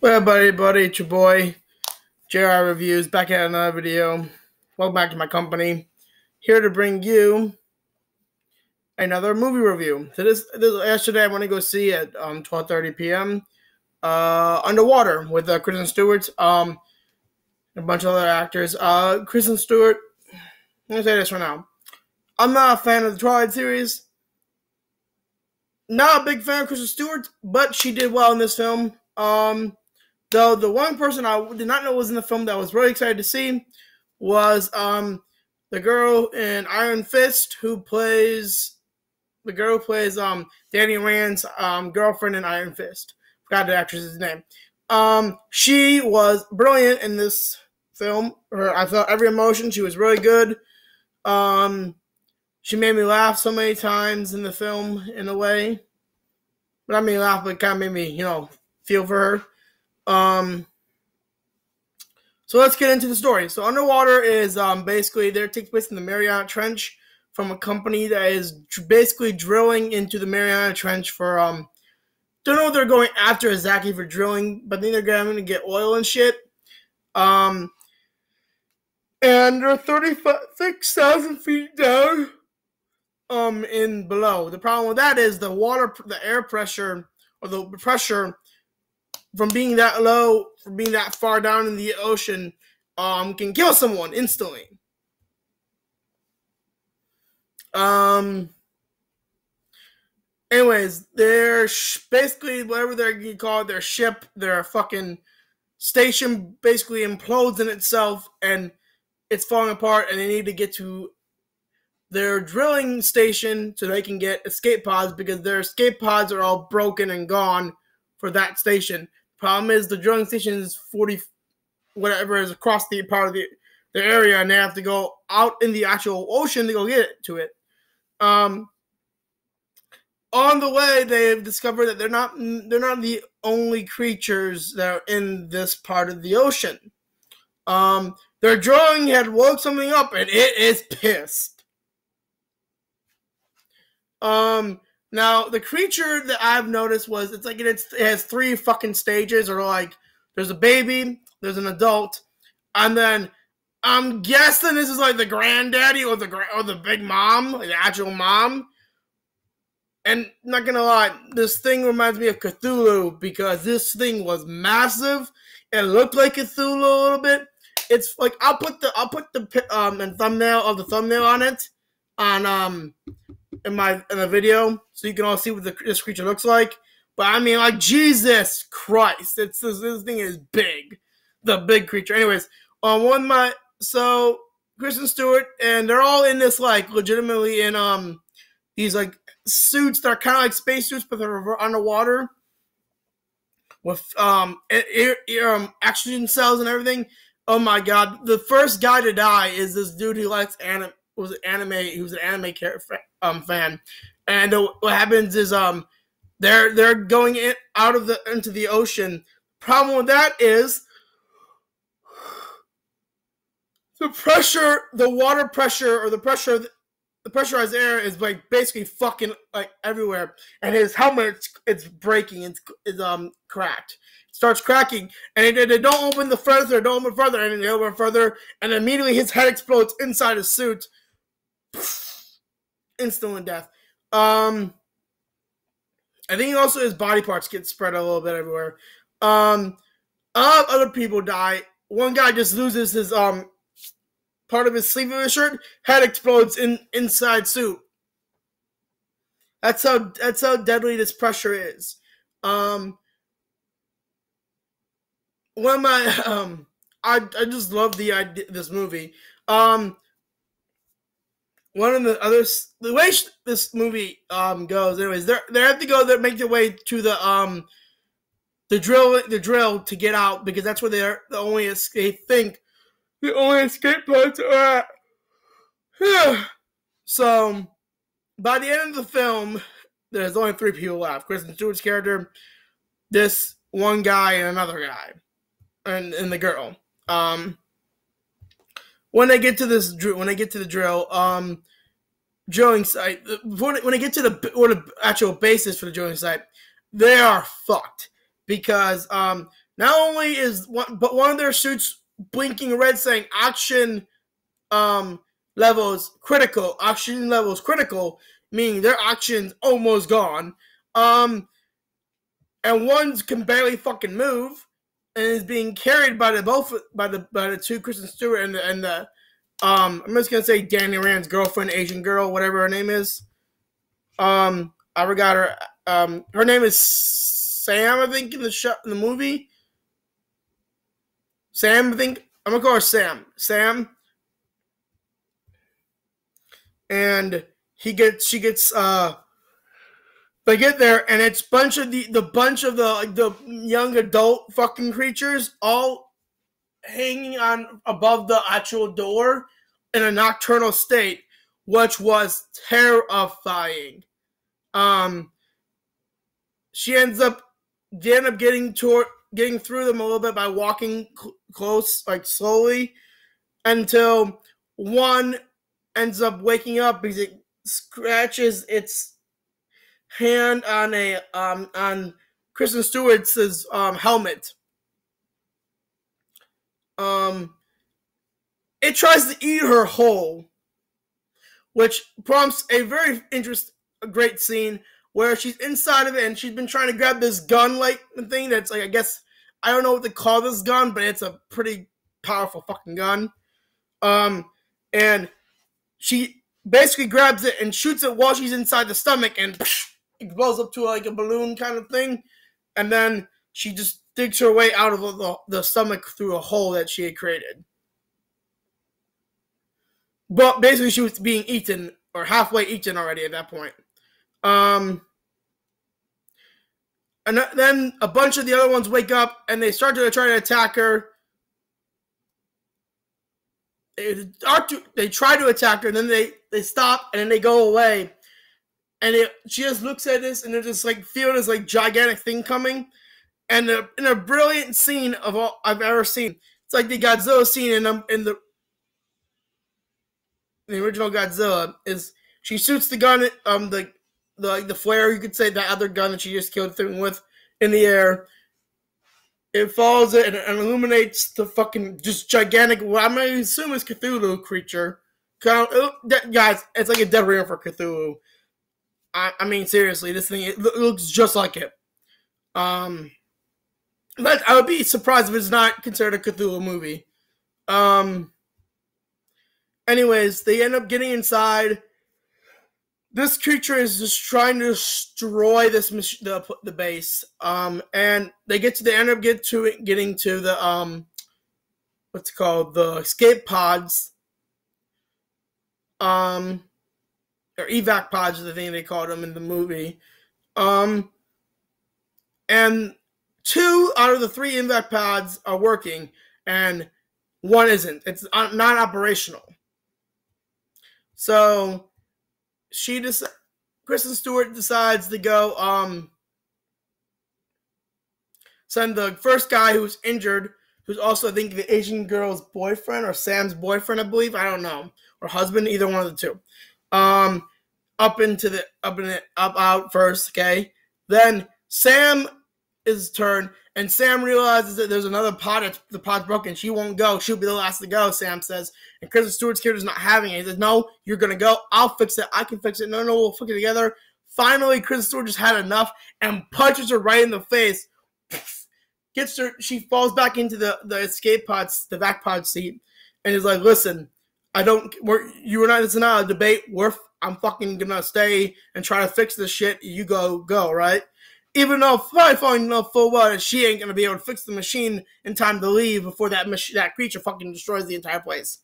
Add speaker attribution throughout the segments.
Speaker 1: Well, buddy, it's your boy, JR Reviews, back at another video. Welcome back to my company. Here to bring you another movie review. So yesterday I went to go see at 12:30 p.m. Underwater with Kristen Stewart, a bunch of other actors. Kristen Stewart, let me say this right now. I'm not a fan of the Twilight series. Not a big fan of Kristen Stewart, but she did well in this film. Though the one person I did not know was in the film that I was really excited to see was the girl in Iron Fist who plays Danny Rand's girlfriend in Iron Fist. Forgot the actress's name. She was brilliant in this film. I felt every emotion. She was really good. She made me laugh so many times in the film in a way. But I mean laugh, but kind of made me, feel for her. So let's get into the story. So Underwater is basically there. It takes place in the Mariana Trench from a company that is basically drilling into the Mariana Trench for don't know what they're going after exactly for drilling, but then they're going to get oil and shit. And they're 36,000 feet down in below. The problem with that is the air pressure, or the pressure from being that low, from being that far down in the ocean, can kill someone instantly. Anyways, they're basically whatever they call it, their ship, their fucking station basically implodes in itself and it's falling apart, and they need to get to their drilling station so they can get escape pods because their escape pods are all broken and gone for that station. Problem is the drilling station is 40 whatever is across the part of the area, and they have to go out in the actual ocean to go get to it. On the way, they've discovered that they're not the only creatures that are in this part of the ocean. Their drilling had woke something up, and it is pissed. Now, the creature that I've noticed was, it has three fucking stages, or like, there's a baby, there's an adult, and then I'm guessing this is like the granddaddy or the big mom, like the actual mom. And not gonna lie, this thing reminds me of Cthulhu because this thing was massive. It looked like Cthulhu a little bit. It's like I'll put the thumbnail on it on in the video, so you can all see what this creature looks like. But I mean, like, Jesus Christ, this thing is big, the big creature. Anyways, so Kristen Stewart, and they're all in this like legitimately in these like suits that are kind of like space suits, but they're underwater with oxygen cells and everything. Oh my god, the first guy to die is this dude who likes anime. Who's an anime fan, and what happens is they're going into the ocean. Problem with that is the water pressure, or the pressurized air is like basically fucking like everywhere, and his helmet it's breaking, it's cracked. It starts cracking, and they don't open further, and they open further, and immediately his head explodes inside his suit. Instant death. I think also his body parts get spread a little bit everywhere. Other people die. One guy just loses his part of his sleeve of his shirt. Head explodes inside suit. That's how deadly this pressure is. One of my I just love the idea this movie. One of the way this movie goes, anyways, they have to go there, make their way to the drill to get out, because that's where the only escape pods are at. So by the end of the film, there's only 3 people left: Kristen Stewart's character, this one guy, and another guy, and the girl. When they get to the drilling site, when they get to the actual basis for the drilling site, they are fucked because Not only is one of their suits blinking red saying oxygen levels critical. Oxygen levels critical, meaning their oxygen's almost gone. And one can barely fucking move, and is being carried by the two Kristen Stewart and the I'm just gonna say Danny Rand's girlfriend, Asian girl, whatever her name is. I forgot her. Her name is Sam, I think, in the movie. Sam, I think. I'm gonna call her Sam. Sam. And she gets they get there, and it's bunch of the young adult fucking creatures all hanging on above the actual door in a nocturnal state, which was terrifying. They end up getting through them a little bit by walking close, like slowly, until one ends up waking up because it scratches its hand on Kristen Stewart's helmet. It tries to eat her whole, which prompts a very great scene where she's inside of it and she's been trying to grab this gun-like thing that's like, I guess, I don't know what to call this gun, but it's a pretty powerful fucking gun. And she basically grabs it and shoots it while she's inside the stomach, and it blows up to like a balloon kind of thing. And then she just digs her way out of the stomach through a hole that she had created. But basically she was being eaten, or halfway eaten already at that point. And then a bunch of the other ones wake up and they start to try to attack her. They try to attack her, and then they stop, and then they go away. And she just looks at this, and they're just like feeling this like gigantic thing coming. And in a brilliant scene of all I've ever seen, it's like the Godzilla scene in the original Godzilla, is she shoots the gun, the flare, you could say, that other gun that she just killed the thing with, in the air. It follows it and illuminates the fucking just gigantic, what I'm going to assume is Cthulhu creature. Guys, it's like a dead ringer for Cthulhu. I mean, seriously, this thing, it looks just like it. But I would be surprised if it's not considered a Cthulhu movie. Anyways, they end up getting inside. This creature is just trying to destroy the base. And they end up getting to the what's it called, the escape pods. Or evac pods is the thing they called them in the movie. And 2 out of the 3 evac pods are working, and 1 isn't. It's not operational. So Kristen Stewart decides to go send the first guy who's injured, who's also, I think, the Asian girl's boyfriend, or Sam's boyfriend, I believe, I don't know, or husband, either one of the two, up out first. Okay, then Sam is turned, and Sam realizes that there's another pod. The pod's broken. She won't go. She'll be the last to go, Sam says. And Kristen Stewart's character's not having it. He says, no, you're going to go. I'll fix it. I can fix it. No, we'll fix it together. Finally, Kristen Stewart just had enough and punches her right in the face. Gets her. She falls back into the escape pods, the vac pod seat, and is like, listen, it's not a debate. I'm fucking going to stay and try to fix this shit. You go, right? Even though I probably know full well that she ain't going to be able to fix the machine in time to leave before that creature fucking destroys the entire place.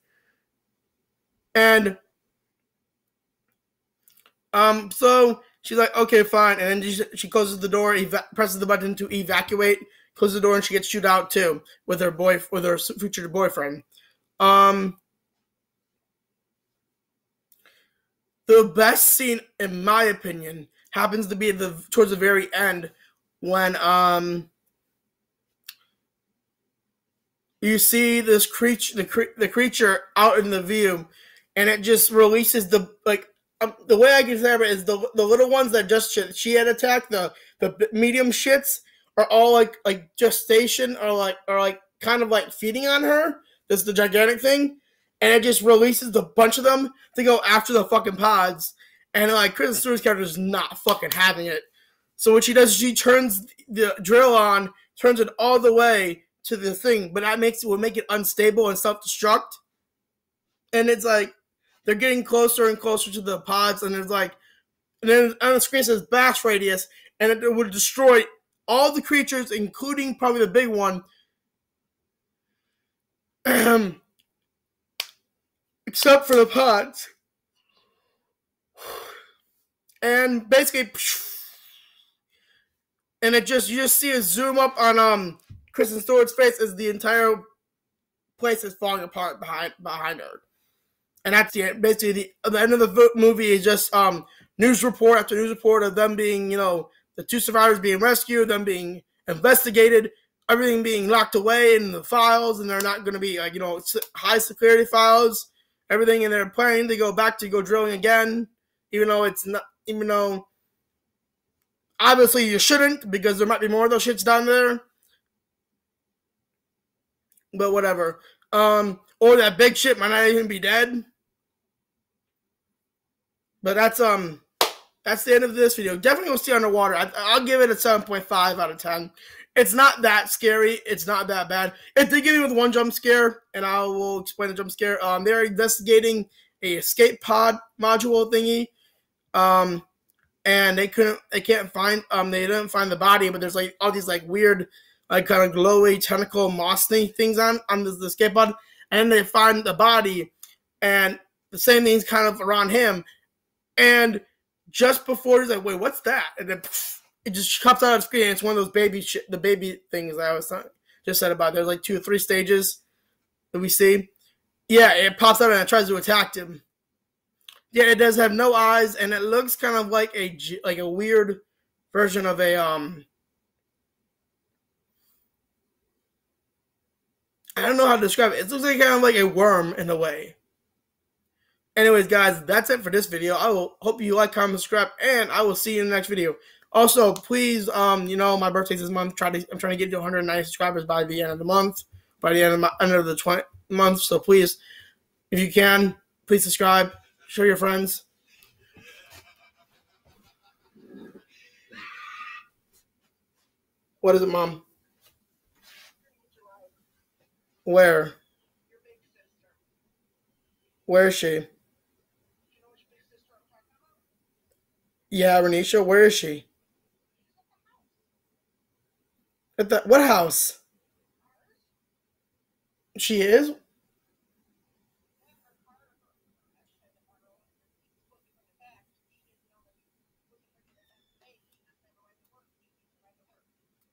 Speaker 1: And so she's like, okay, fine. And then she closes the door, presses the button to evacuate, closes the door, and she gets shot out too with her future boyfriend. The best scene, in my opinion, happens to be towards the very end, when you see this the creature out in the view, and it just releases the way I can describe it is the little ones that she had attacked, the medium shits are all like gestation or like kind of like feeding on her. This is the gigantic thing, and it just releases a bunch of them to go after the fucking pods. And like Kristen Stewart's character is not fucking having it. So what she does is she turns the drill on, turns it all the way to the thing, but that will make it unstable and self-destruct. And it's like they're getting closer and closer to the pods, and it's like, and then on the screen it says blast radius, and it would destroy all the creatures, including probably the big one, except for the pods. And basically, and you just see a zoom up on Kristen Stewart's face as the entire place is falling apart behind her. And that's basically the end of the movie is just news report after news report of them being, the two survivors being rescued, them being investigated, everything being locked away in the files, and they're not going to be high security files, everything, and they're planning to go back to go drilling again, even though obviously you shouldn't, because there might be more of those shits down there. But whatever. Or that big shit might not even be dead. But that's the end of this video. Definitely go see Underwater. I'll give it a 7.5 out of 10. It's not that scary. It's not that bad. It did give me with one jump scare, and I will explain the jump scare. They're investigating a escape pod module thingy. And they didn't find the body, but there's like all these like weird, like kind of glowy tentacle moss things on the escape pod, and they find the body, and the same thing's kind of around him, and just before he's like, wait, what's that? And then it just pops out of the screen, and it's one of those the baby things that I was just said about. There's like 2 or 3 stages that we see. Yeah, it pops out and it tries to attack him. Yeah, it does have no eyes, and it looks kind of like a weird version of a I don't know how to describe it. It looks like kind of like a worm in a way. Anyways, guys, that's it for this video. I will hope you like, comment, subscribe, and I will see you in the next video. Also, please, my birthday's this month. I'm trying to get to 190 subscribers by the end of the month, by the end of the 20th month. So please, if you can, please subscribe. Show your friends. What is it, Mom? Where? Where is she? Yeah, Renisha, where is she? At the what house? She is?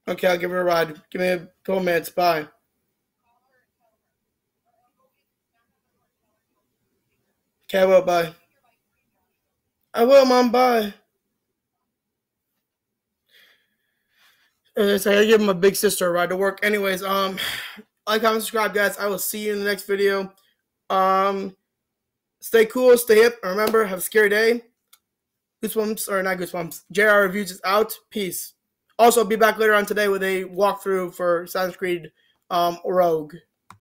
Speaker 1: Okay, I'll give her a ride. Give me a couple minutes. Bye. Okay, I will. Bye. I will, Mom. Bye. So I gotta give my big sister a ride to work. Anyways, like, comment, subscribe, guys. I will see you in the next video. Stay cool, stay hip. Remember, have a scary day. Goosebumps, or not Goosebumps. JR Reviews is out. Peace. Also, be back later on today with a walkthrough for Assassin's Creed Rogue.